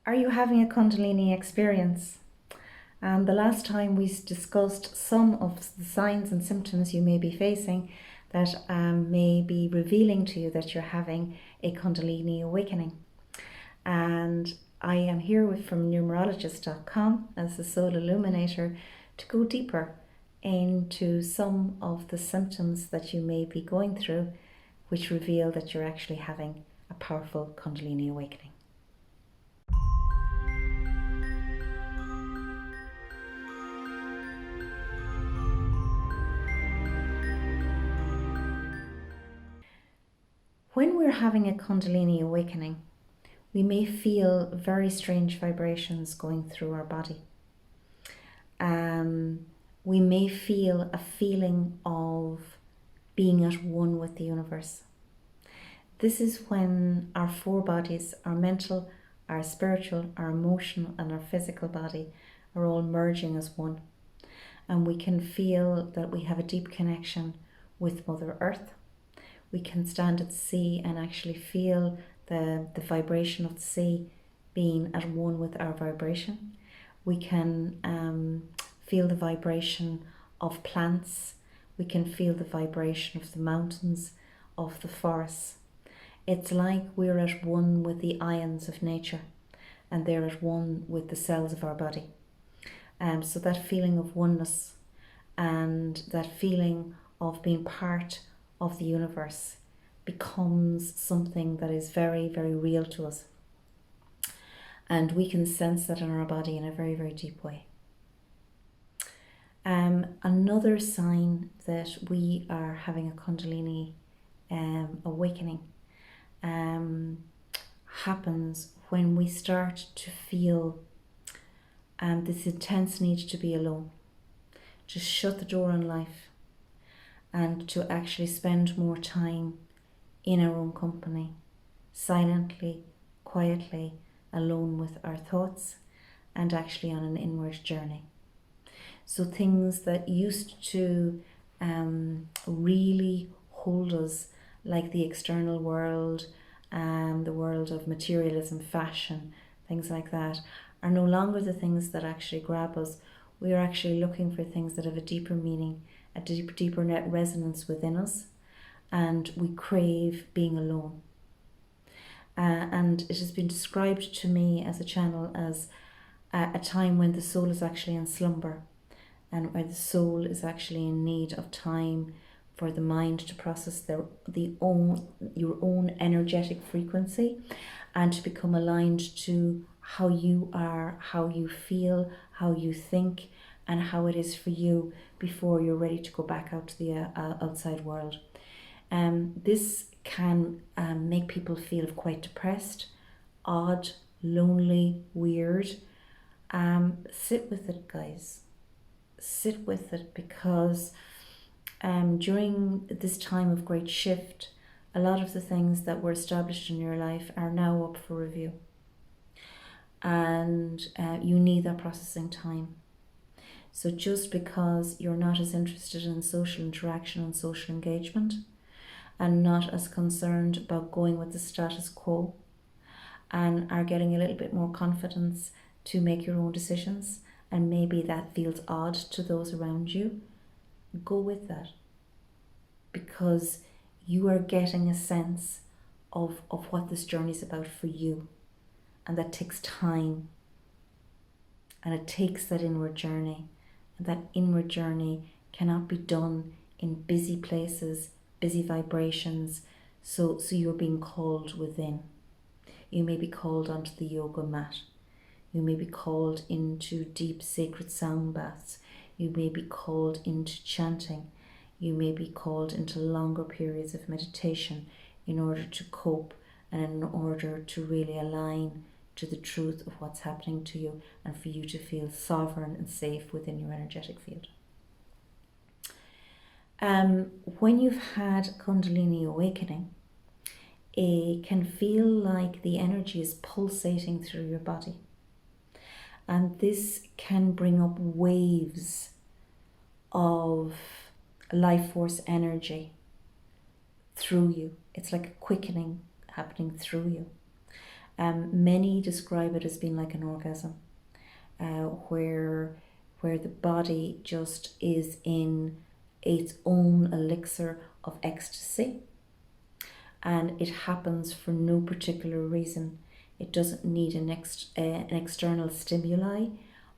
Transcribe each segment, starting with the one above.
Are you having a Kundalini experience? And the last time we discussed some of the signs and symptoms you may be facing that may be revealing to you that you're having a Kundalini awakening. And I am here from numerologist.com as the soul illuminator to go deeper into some of the symptoms that you may be going through, which reveal that you're actually having a powerful Kundalini awakening. When we're having a Kundalini awakening, we may feel very strange vibrations going through our body. We may feel a feeling of being at one with the universe. This is when our four bodies, our mental, our spiritual, our emotional, and our physical body are all merging as one. And we can feel that we have a deep connection with Mother Earth. We can stand at the sea and actually feel the vibration of the sea being at one with our vibration. We can feel the vibration of plants. We can feel the vibration of the mountains, of the forests. It's like we're at one with the ions of nature, and they're at one with the cells of our body. So that feeling of oneness and that feeling of being part of the universe becomes something that is very, very real to us. And we can sense that in our body in a very, very deep way. Another sign that we are having a Kundalini awakening happens when we start to feel this intense need to be alone, to shut the door on life, and to actually spend more time in our own company, silently, quietly, alone with our thoughts, and actually on an inward journey. So things that used to really hold us, like the external world, the world of materialism, fashion, things like that, are no longer the things that actually grab us. We are actually looking for things that have a deeper meaning, a deeper net resonance within us, and we crave being alone. And it has been described to me as a channel as a time when the soul is actually in slumber, and where the soul is actually in need of time for the mind to process your own energetic frequency, and to become aligned to how you are, how you feel, how you think, and how it is for you before you're ready to go back out to the outside world. This can make people feel quite depressed, odd, lonely, weird. Sit with it, guys. Sit with it, because during this time of great shift, a lot of the things that were established in your life are now up for review. And you need that processing time. So just because you're not as interested in social interaction and social engagement, and not as concerned about going with the status quo, and are getting a little bit more confidence to make your own decisions, and maybe that feels odd to those around you, go with that, because you are getting a sense of what this journey is about for you, and that takes time, and it takes that inward journey, and that inward journey cannot be done in busy places, busy vibrations. So you're being called within. You may be called onto the yoga mat. You may be called into deep sacred sound baths. You may be called into chanting. You may be called into longer periods of meditation in order to cope and in order to really align to the truth of what's happening to you, and for you to feel sovereign and safe within your energetic field. When you've had Kundalini awakening, it can feel like the energy is pulsating through your body. And this can bring up waves of life force energy through you. It's like a quickening happening through you. Many describe it as being like an orgasm, where the body just is in its own elixir of ecstasy, and it happens for no particular reason. It doesn't need an external stimuli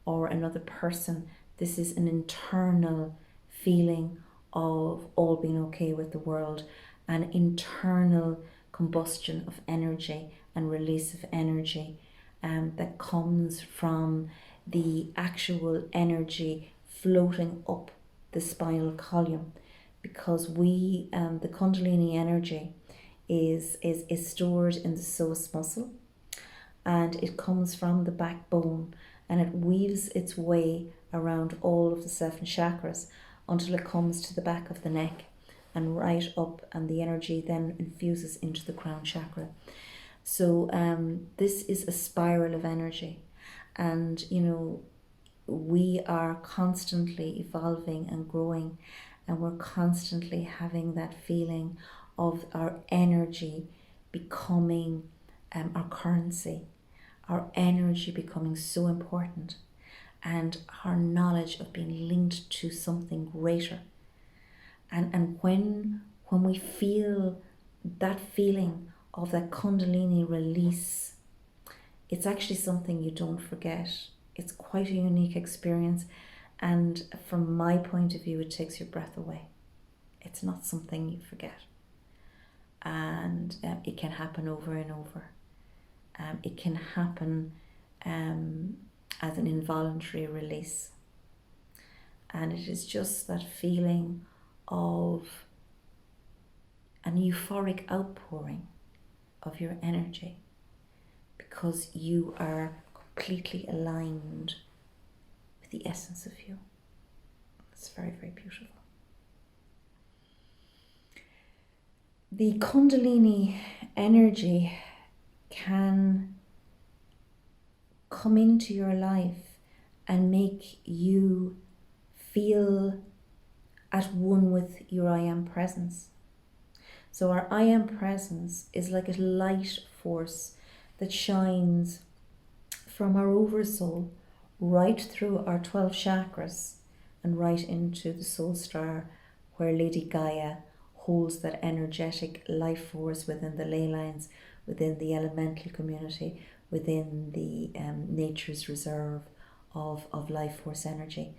or another person. This is an internal feeling of all being okay with the world, an internal combustion of energy and release of energy that comes from the actual energy floating up the spinal column, because the Kundalini energy is stored in the psoas muscle, and it comes from the backbone, and it weaves its way around all of the 7 chakras until it comes to the back of the neck and right up, and the energy then infuses into the crown chakra. So this is a spiral of energy, and we are constantly evolving and growing, and we're constantly having that feeling of our energy becoming our currency, our energy becoming so important, and our knowledge of being linked to something greater. And when we feel that feeling of that Kundalini release, it's actually something you don't forget. It's quite a unique experience, and from my point of view, it takes your breath away. It's not something you forget, and it can happen over and over. It can happen as an involuntary release, and it is just that feeling of an euphoric outpouring of your energy, because you are completely aligned with the essence of you. It's very, very beautiful. The Kundalini energy can come into your life and make you feel at one with your I am presence. So our I am presence is like a light force that shines from our oversoul right through our 12 chakras and right into the soul star, where Lady Gaia holds that energetic life force within the ley lines, within the elemental community, within the nature's reserve of life force energy.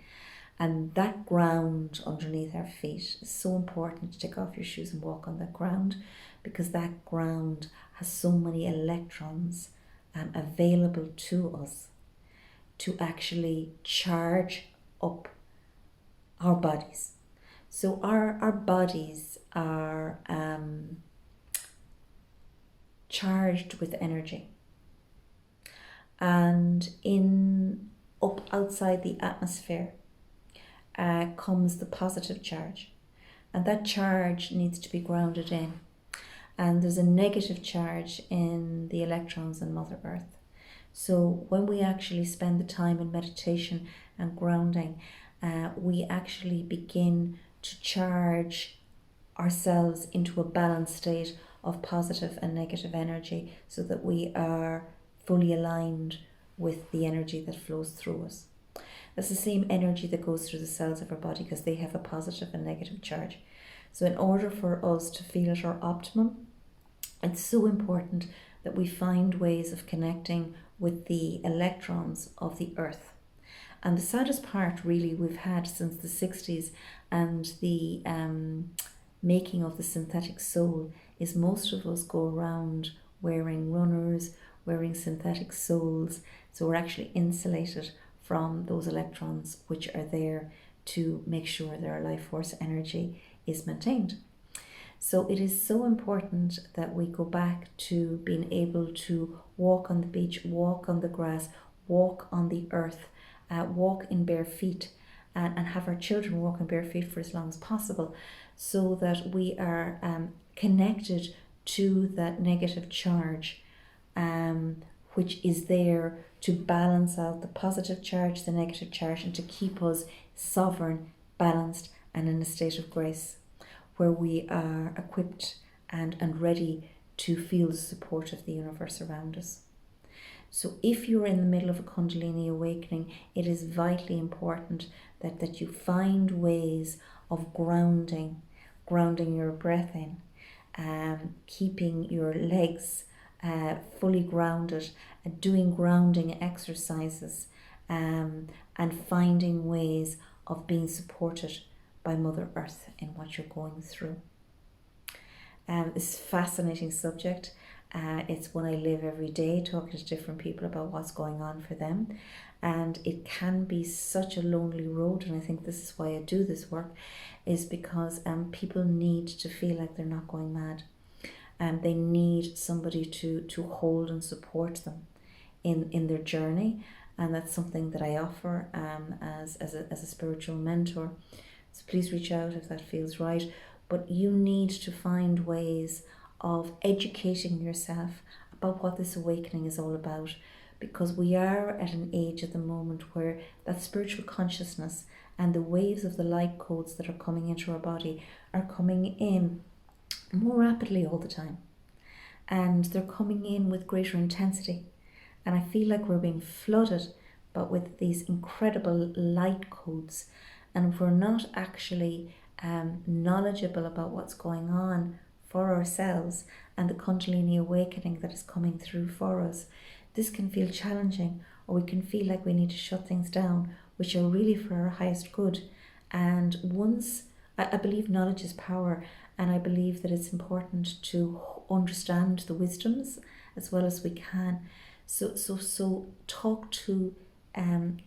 And that ground underneath our feet is so important to take off your shoes and walk on that ground, because that ground has so many electrons available to us to actually charge up our bodies. So our bodies are charged with energy, and up outside the atmosphere comes the positive charge, and that charge needs to be grounded in, and there's a negative charge in the electrons in Mother Earth. So when we actually spend the time in meditation and grounding, we actually begin to charge ourselves into a balanced state of positive and negative energy, so that we are fully aligned with the energy that flows through us. That's the same energy that goes through the cells of our body, because they have a positive and negative charge. So in order for us to feel at our optimum, it's so important that we find ways of connecting with the electrons of the earth. And the saddest part really we've had since the 60s and the making of the synthetic soul is most of us go around wearing runners, wearing synthetic soles. So we're actually insulated from those electrons, which are there to make sure that our life force energy is maintained. So it is so important that we go back to being able to walk on the beach, walk on the grass, walk on the earth, walk in bare feet, and have our children walk in bare feet for as long as possible, so that we are connected to that negative charge, which is there to balance out the positive charge, the negative charge, and to keep us sovereign, balanced, and in a state of grace, where we are equipped and ready to feel the support of the universe around us. So if you're in the middle of a Kundalini awakening, it is vitally important that you find ways of grounding your breath in, keeping your legs fully grounded, doing grounding exercises, and finding ways of being supported by Mother Earth in what you're going through. It's a fascinating subject. It's one I live every day, talking to different people about what's going on for them. And it can be such a lonely road, and I think this is why I do this work, is because people need to feel like they're not going mad. They need somebody to hold and support them in their journey, and that's something that I offer as a spiritual mentor. So please reach out if that feels right. But you need to find ways of educating yourself about what this awakening is all about, because we are at an age at the moment where that spiritual consciousness and the waves of the light codes that are coming into our body are coming in more rapidly all the time, and they're coming in with greater intensity, and I feel like we're being flooded but with these incredible light codes, and if we're not actually knowledgeable about what's going on for ourselves and the Kundalini awakening that is coming through for us, this can feel challenging, or we can feel like we need to shut things down, which are really for our highest good. And once, I believe knowledge is power, and I believe that it's important to understand the wisdoms as well as we can. So talk to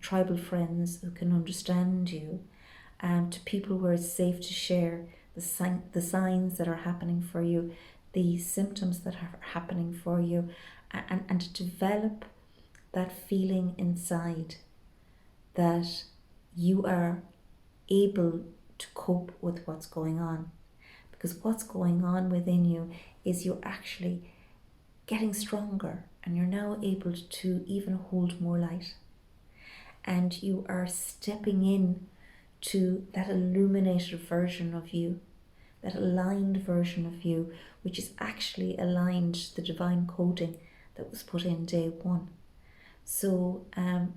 tribal friends who can understand you, to people where it's safe to share the signs that are happening for you, the symptoms that are happening for you, and to develop that feeling inside that you are able to cope with what's going on. Because what's going on within you is you're actually getting stronger, and you're now able to even hold more light. And you are stepping in to that illuminated version of you, that aligned version of you, which is actually aligned to the divine coding that was put in day one. So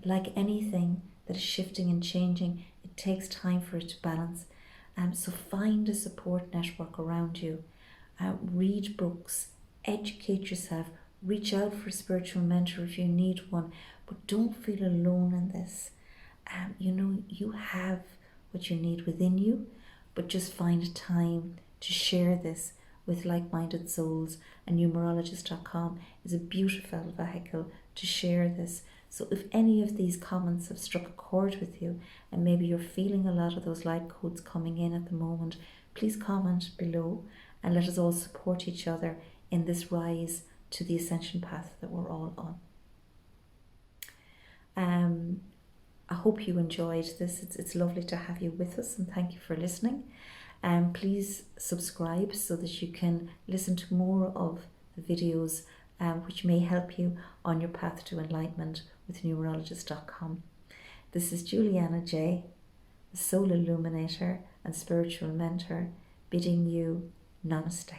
like anything that is shifting and changing, it takes time for it to balance. So find a support network around you. Read books, educate yourself, reach out for a spiritual mentor if you need one, but don't feel alone in this. You have what you need within you, but just find time to share this with like-minded souls, and numerologist.com is a beautiful vehicle to share this. So if any of these comments have struck a chord with you, and maybe you're feeling a lot of those light codes coming in at the moment, please comment below, and let us all support each other in this rise to the ascension path that we're all on. I hope you enjoyed this. It's lovely to have you with us, and thank you for listening. Please subscribe so that you can listen to more of the videos which may help you on your path to enlightenment with numerologist.com. This is Julianna Jay, the Soul Illuminator and Spiritual Mentor, bidding you namaste.